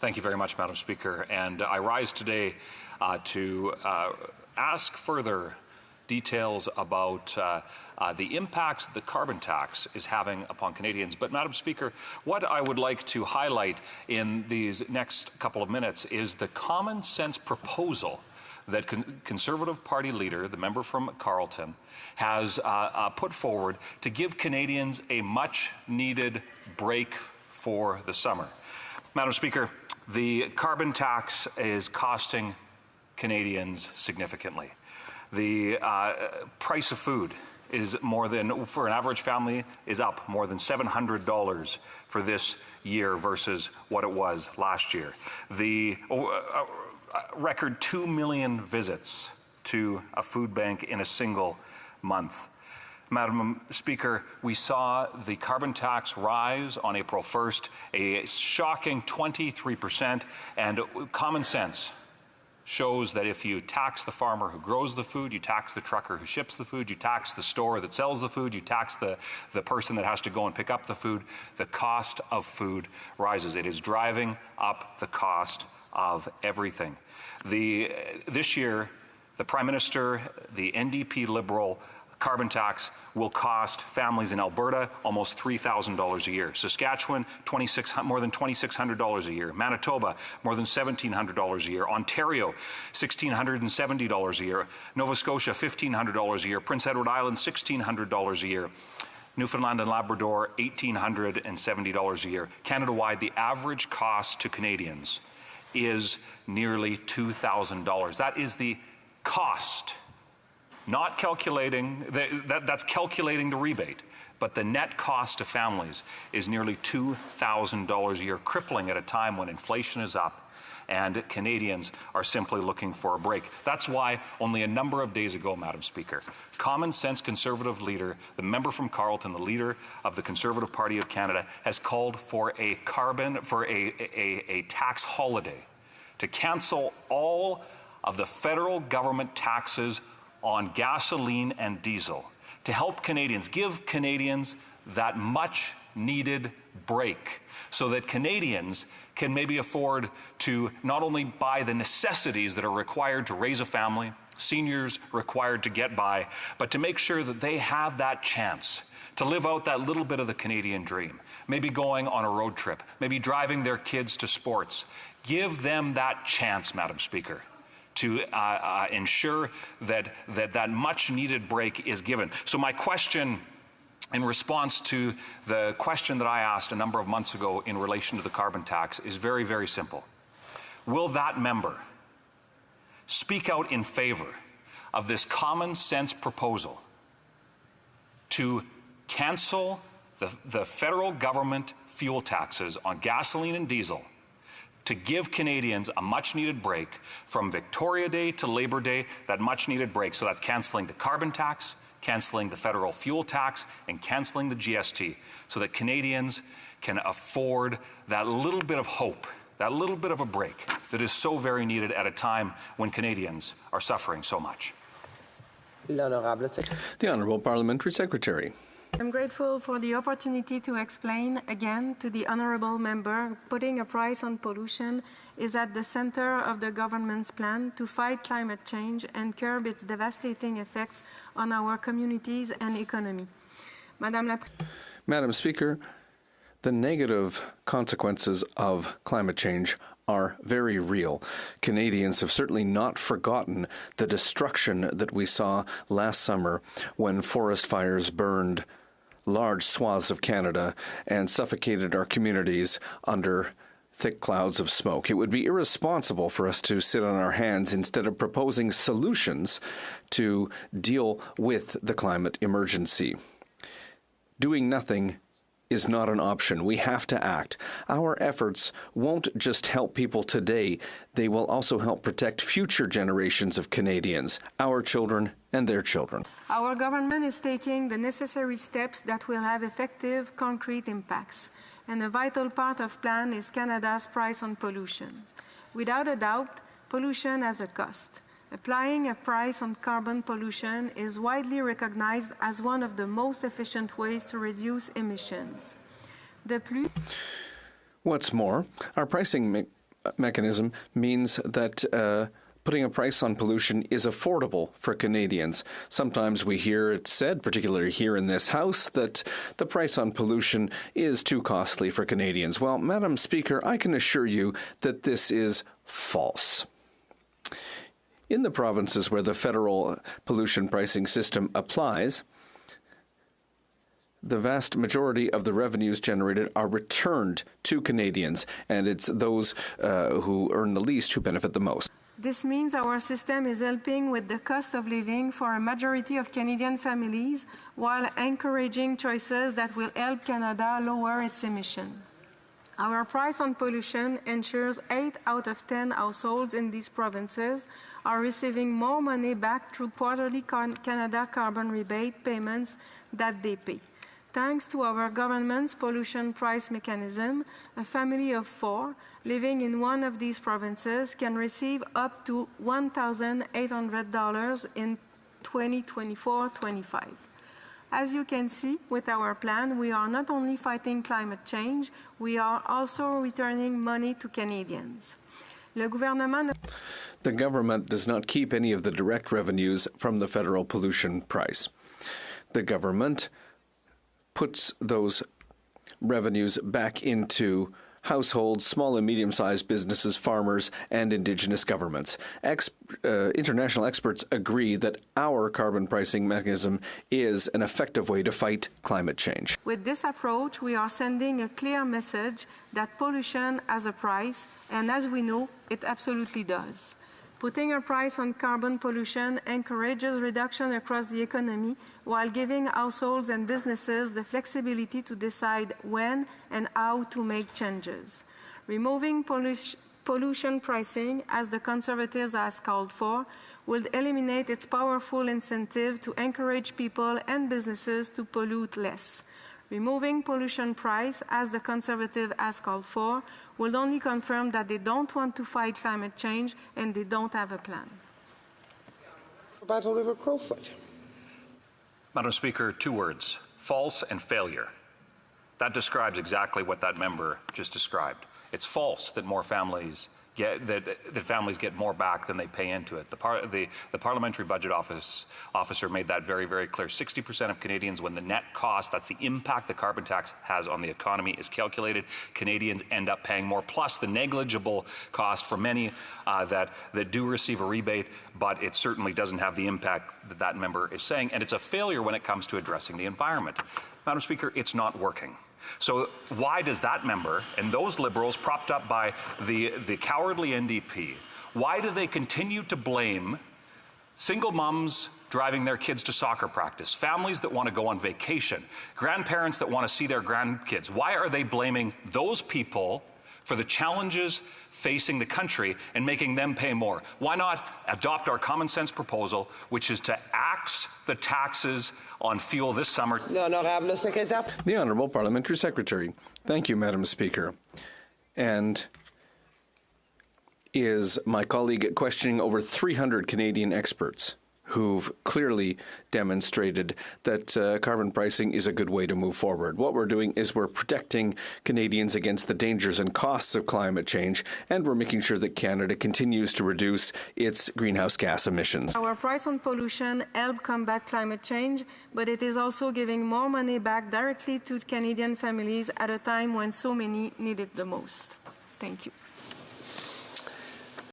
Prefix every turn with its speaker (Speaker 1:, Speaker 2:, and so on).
Speaker 1: Thank you very much, Madam Speaker. And I rise today to ask further details about the impacts the carbon tax is having upon Canadians. But, Madam Speaker, what I would like to highlight in these next couple of minutes is the common sense proposal that Conservative Party leader, the member from Carleton, has put forward to give Canadians a much-needed break for the summer. Madam Speaker, the carbon tax is costing Canadians significantly. The price of food is more than, for an average family, is up more than $700 for this year versus what it was last year. The record 2 million visits to a food bank in a single month. Madam Speaker, we saw the carbon tax rise on April 1st, a shocking 23%, and common sense shows that if you tax the farmer who grows the food, you tax the trucker who ships the food, you tax the store that sells the food, you tax the person that has to go and pick up the food, the cost of food rises. It is driving up the cost of everything. This year, the Prime Minister, the NDP Liberal carbon tax will cost families in Alberta almost $3,000 a year. Saskatchewan, more than $2,600 a year. Manitoba, more than $1,700 a year. Ontario, $1,670 a year. Nova Scotia, $1,500 a year. Prince Edward Island, $1,600 a year. Newfoundland and Labrador, $1,870 a year. Canada-wide, the average cost to Canadians is nearly $2,000. That is the cost. Not calculating, that's calculating the rebate, but the net cost to families is nearly $2,000 a year, crippling at a time when inflation is up and Canadians are simply looking for a break. That's why only a number of days ago, Madam Speaker, common sense Conservative leader, the member from Carleton, the leader of the Conservative Party of Canada, has called for a tax holiday to cancel all of the federal government taxes on gasoline and diesel to help Canadians, give Canadians that much needed break so that Canadians can maybe afford to not only buy the necessities that are required to raise a family, seniors required to get by, but to make sure that they have that chance to live out that little bit of the Canadian dream, maybe going on a road trip, maybe driving their kids to sports. Give them that chance, Madam Speaker, to ensure that much-needed break is given. So my question, in response to the question that I asked a number of months ago in relation to the carbon tax, is very, very simple. Will that member speak out in favor of this common-sense proposal to cancel the federal government fuel taxes on gasoline and diesel, to give Canadians a much-needed break from Victoria Day to Labor Day, that much-needed break? So that's cancelling the carbon tax, cancelling the federal fuel tax, and cancelling the GST, so that Canadians can afford that little bit of hope, that little bit of a break that is so very needed at a time when Canadians are suffering so much.
Speaker 2: The Honourable Parliamentary Secretary.
Speaker 3: I'm grateful for the opportunity to explain again to the honourable member putting a price on pollution is at the centre of the government's plan to fight climate change and curb its devastating effects on our communities and economy.
Speaker 2: Madam Speaker, the negative consequences of climate change are very real. Canadians have certainly not forgotten the destruction that we saw last summer when forest fires burned large swaths of Canada and suffocated our communities under thick clouds of smoke. It would be irresponsible for us to sit on our hands instead of proposing solutions to deal with the climate emergency. Doing nothing is not an option. We have to act. Our efforts won't just help people today, they will also help protect future generations of Canadians, our children and their children.
Speaker 3: Our government is taking the necessary steps that will have effective, concrete impacts. And a vital part of the plan is Canada's price on pollution. Without a doubt, pollution has a cost. Applying a price on carbon pollution is widely recognized as one of the most efficient ways to reduce emissions.
Speaker 2: What's more, our pricing mechanism means that putting a price on pollution is affordable for Canadians. Sometimes we hear it said, particularly here in this House, that the price on pollution is too costly for Canadians. Well, Madam Speaker, I can assure you that this is false. In the provinces where the federal pollution pricing system applies, the vast majority of the revenues generated are returned to Canadians, and it's those who earn the least who benefit the most.
Speaker 3: This means our system is helping with the cost of living for a majority of Canadian families while encouraging choices that will help Canada lower its emissions. Our price on pollution ensures 8 out of 10 households in these provinces are receiving more money back through quarterly Canada carbon rebate payments that they pay. Thanks to our government's pollution price mechanism, a family of 4 living in one of these provinces can receive up to $1,800 in 2024-25. As you can see, with our plan, we are not only fighting climate change, we are also returning money to Canadians. The
Speaker 2: government does not keep any of the direct revenues from the federal pollution price. The government puts those revenues back into households, small and medium-sized businesses, farmers, and Indigenous governments. International experts agree that our carbon pricing mechanism is an effective way to fight climate change.
Speaker 3: With this approach, we are sending a clear message that pollution has a price, and as we know, it absolutely does. Putting a price on carbon pollution encourages reduction across the economy while giving households and businesses the flexibility to decide when and how to make changes. Removing pollution pricing, as the Conservatives has called for, will eliminate its powerful incentive to encourage people and businesses to pollute less. Removing pollution price, as the Conservative has called for, will only confirm that they don't want to fight climate change and they don't have a plan.
Speaker 4: Battle River Crowfoot.
Speaker 1: Madam Speaker, 2 words: false and failure. That describes exactly what that member just described. It's false that more families that families get more back than they pay into it. The Parliamentary Budget Officer made that very, very clear. 60% of Canadians, when the net cost, that's the impact the carbon tax has on the economy, is calculated, Canadians end up paying more, plus the negligible cost for many that do receive a rebate, but it certainly doesn't have the impact that that member is saying, and it's a failure when it comes to addressing the environment. Madam Speaker, it's not working. So why does that member and those Liberals propped up by the cowardly NDP, why do they continue to blame single mums driving their kids to soccer practice, families that want to go on vacation, grandparents that want to see their grandkids? Why are they blaming those people for the challenges facing the country and making them pay more? Why not adopt our common sense proposal, which is to axe the taxes on fuel this summer?
Speaker 2: The Honourable Parliamentary Secretary. Thank you, Madam Speaker. And is my colleague questioning over 300 Canadian experts who've clearly demonstrated that carbon pricing is a good way to move forward. What we're doing is we're protecting Canadians against the dangers and costs of climate change, and we're making sure that Canada continues to reduce its greenhouse gas emissions.
Speaker 3: Our price on pollution helps combat climate change, but it is also giving more money back directly to Canadian families at a time when so many need it the most. Thank you.